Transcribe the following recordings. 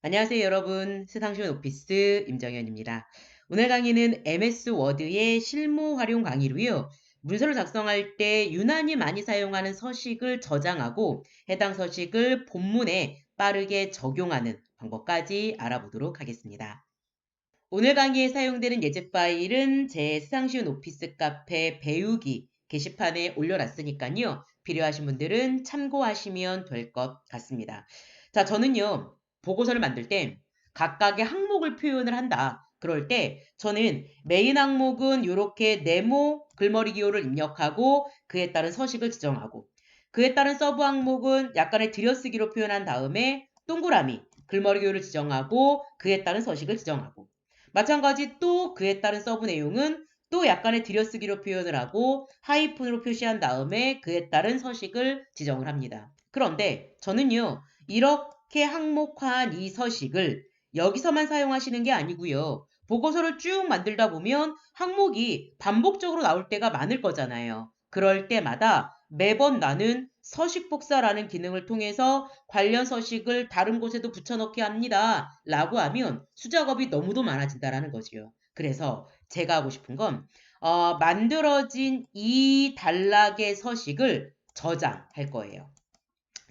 안녕하세요, 여러분. 세상시원 오피스 임정현입니다. 오늘 강의는 MS 워드의 실무 활용 강의로요. 문서를 작성할 때 유난히 많이 사용하는 서식을 저장하고 해당 서식을 본문에 빠르게 적용하는 방법까지 알아보도록 하겠습니다. 오늘 강의에 사용되는 예제 파일은 제 세상시원 오피스 카페 배우기 게시판에 올려놨으니까요. 필요하신 분들은 참고하시면 될 것 같습니다. 자, 저는요. 보고서를 만들 때 각각의 항목을 표현을 한다. 그럴 때 저는 메인 항목은 이렇게 네모 글머리 기호를 입력하고 그에 따른 서식을 지정하고 그에 따른 서브 항목은 약간의 들여쓰기로 표현한 다음에 동그라미 글머리 기호를 지정하고 그에 따른 서식을 지정하고 마찬가지 또 그에 따른 서브 내용은 또 약간의 들여쓰기로 표현을 하고 하이픈으로 표시한 다음에 그에 따른 서식을 지정을 합니다. 그런데 저는요. 이렇게 항목화한 이 서식을 여기서만 사용하시는 게 아니고요. 보고서를 쭉 만들다 보면 항목이 반복적으로 나올 때가 많을 거잖아요. 그럴 때마다 매번 나는 서식 복사라는 기능을 통해서 관련 서식을 다른 곳에도 붙여넣기 합니다. 라고 하면 수작업이 너무도 많아진다라는 거지요. 그래서 제가 하고 싶은 건 만들어진 이 단락의 서식을 저장할 거예요.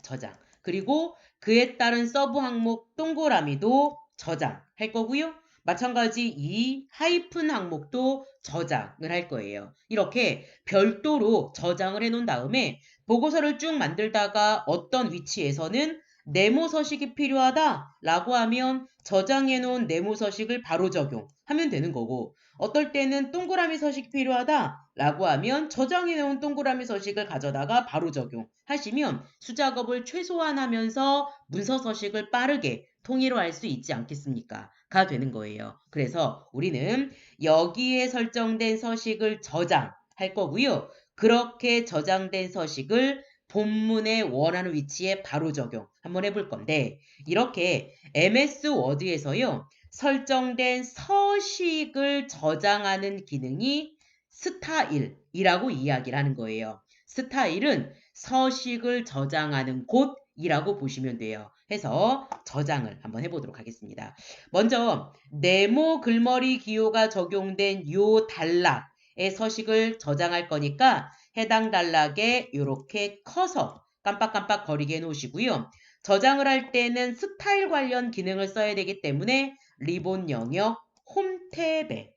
저장. 그리고 그에 따른 서브 항목 동그라미도 저장할 거고요. 마찬가지 이 하이픈 항목도 저장을 할 거예요. 이렇게 별도로 저장을 해 놓은 다음에 보고서를 쭉 만들다가 어떤 위치에서는 네모 서식이 필요하다라고 하면 저장해 놓은 네모 서식을 바로 적용하면 되는 거고 어떨 때는 동그라미 서식이 필요하다라고 하면 저장해 놓은 동그라미 서식을 가져다가 바로 적용하시면 수작업을 최소화하면서 문서 서식을 빠르게 통일화할 수 있지 않겠습니까? 가 되는 거예요. 그래서 우리는 여기에 설정된 서식을 저장할 거고요. 그렇게 저장된 서식을 본문의 원하는 위치에 바로 적용 한번 해볼 건데 이렇게 MS 워드에서요. 설정된 서식을 저장하는 기능이 스타일이라고 이야기를 하는 거예요. 스타일은 서식을 저장하는 곳이라고 보시면 돼요. 해서 저장을 한번 해보도록 하겠습니다. 먼저 네모 글머리 기호가 적용된 요 단락의 서식을 저장할 거니까 해당 단락에 이렇게 커서 깜빡깜빡 거리게 해놓으시고요. 저장을 할 때는 스타일 관련 기능을 써야 되기 때문에 리본 영역 홈 탭에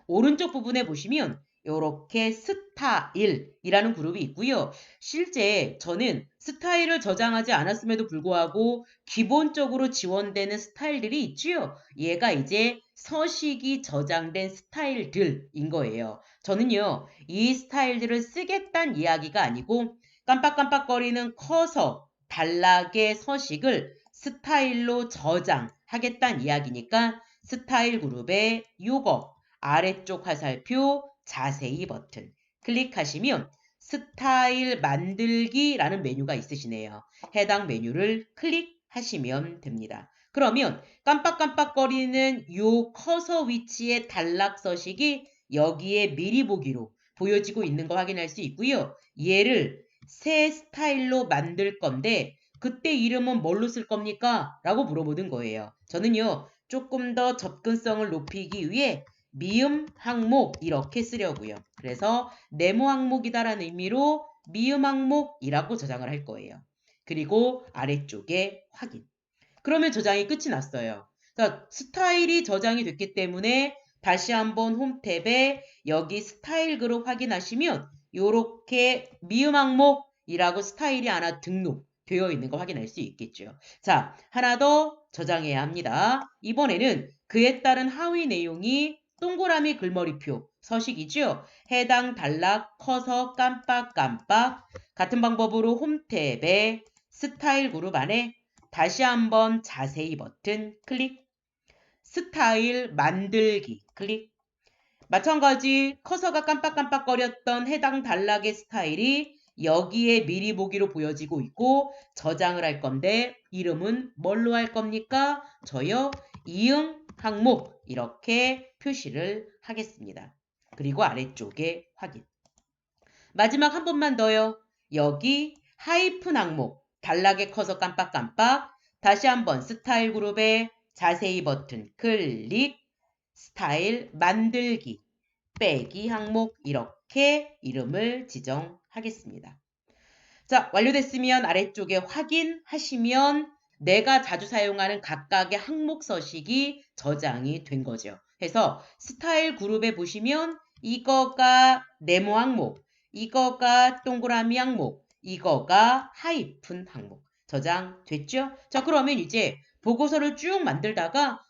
오른쪽 부분에 보시면 이렇게 스타일이라는 그룹이 있고요. 실제 저는 스타일을 저장하지 않았음에도 불구하고 기본적으로 지원되는 스타일들이 있지요. 얘가 이제 서식이 저장된 스타일들인 거예요. 저는요. 이 스타일들을 쓰겠다는 이야기가 아니고 깜빡깜빡거리는 커서 단락의 서식을 스타일로 저장하겠다는 이야기니까 스타일 그룹에 요거 아래쪽 화살표 자세히 버튼 클릭하시면 스타일 만들기라는 메뉴가 있으시네요. 해당 메뉴를 클릭하시면 됩니다. 그러면 깜빡깜빡거리는 요 커서 위치의 단락 서식이 여기에 미리 보기로 보여지고 있는 거 확인할 수 있고요. 얘를 새 스타일로 만들 건데 그때 이름은 뭘로 쓸 겁니까? 라고 물어보는 거예요. 저는요. 조금 더 접근성을 높이기 위해 미음 항목 이렇게 쓰려고요. 그래서 네모 항목이다라는 의미로 미음 항목이라고 저장을 할 거예요. 그리고 아래쪽에 확인. 그러면 저장이 끝이 났어요. 자, 스타일이 저장이 됐기 때문에 다시 한번 홈 탭에 여기 스타일 그룹 확인하시면 이렇게 미음 항목이라고 스타일이 하나 등록되어 있는 거 확인할 수 있겠죠. 자, 하나 더 저장해야 합니다. 이번에는 그에 따른 하위 내용이 동그라미 글머리표 서식이죠. 해당 단락 커서 깜빡깜빡 같은 방법으로 홈 탭에 스타일 그룹 안에 다시 한번 자세히 버튼 클릭, 스타일 만들기 클릭. 마찬가지 커서가 깜빡깜빡거렸던 해당 단락의 스타일이 여기에 미리 보기로 보여지고 있고 저장을 할 건데 이름은 뭘로 할 겁니까? 저요 이응 항목 이렇게 표시를 하겠습니다. 그리고 아래쪽에 확인. 마지막 한 번만 더요. 여기 하이픈 항목 단락에 커서 깜빡깜빡 다시 한번 스타일 그룹에 자세히 버튼 클릭, 스타일 만들기, 빼기 항목 이렇게 이름을 지정하겠습니다. 자, 완료됐으면 아래쪽에 확인하시면 내가 자주 사용하는 각각의 항목 서식이 저장이 된 거죠. 그래서 스타일 그룹에 보시면 이거가 네모 항목, 이거가 동그라미 항목, 이거가 하이픈 항목 저장됐죠? 자, 그러면 이제 보고서를 쭉 만들다가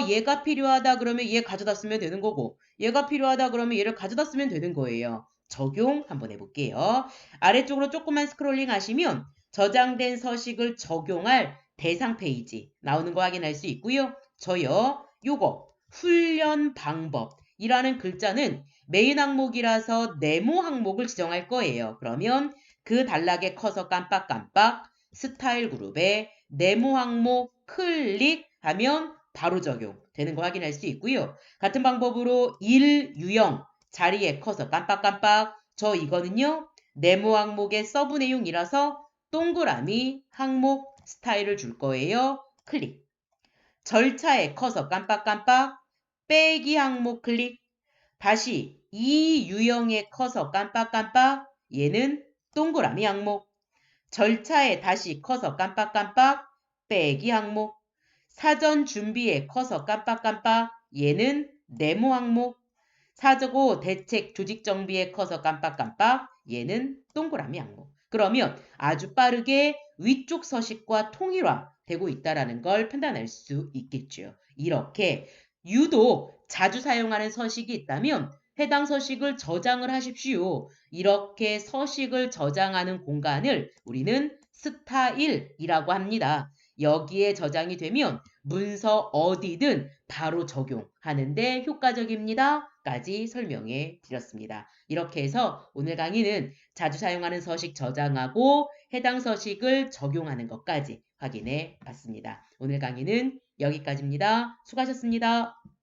얘가 필요하다 그러면 얘 가져다 쓰면 되는 거고 얘가 필요하다 그러면 얘를 가져다 쓰면 되는 거예요. 적용 한번 해볼게요. 아래쪽으로 조금만 스크롤링 하시면 저장된 서식을 적용할 대상 페이지 나오는 거 확인할 수 있고요. 저요, 요거 훈련 방법이라는 글자는 메인 항목이라서 네모 항목을 지정할 거예요. 그러면 그 단락의 커서 깜빡깜빡 스타일 그룹에 네모 항목 클릭하면 바로 적용되는 거 확인할 수 있고요. 같은 방법으로 1 유형 자리에 커서 깜빡깜빡 저 이거는요. 네모 항목의 서브 내용이라서 동그라미 항목 스타일을 줄 거예요. 클릭. 절차에 커서 깜빡깜빡 빼기 항목 클릭. 다시 이 유형의 커서 깜빡깜빡 얘는 동그라미 항목. 절차에 다시 커서 깜빡깜빡 빼기 항목. 사전 준비에 커서 깜빡깜빡 얘는 네모 항목. 사저고 대책 조직 정비에 커서 깜빡깜빡 얘는 동그라미 항목. 그러면 아주 빠르게 위쪽 서식과 통일화되고 있다는 걸 판단할 수 있겠죠. 이렇게 유독 자주 사용하는 서식이 있다면 해당 서식을 저장을 하십시오. 이렇게 서식을 저장하는 공간을 우리는 스타일이라고 합니다. 여기에 저장이 되면 문서 어디든 바로 적용하는데 효과적입니다. 까지 설명해 드렸습니다. 이렇게 해서 오늘 강의는 자주 사용하는 서식 저장하고 해당 서식을 적용하는 것까지 확인해 봤습니다. 오늘 강의는 여기까지입니다. 수고하셨습니다.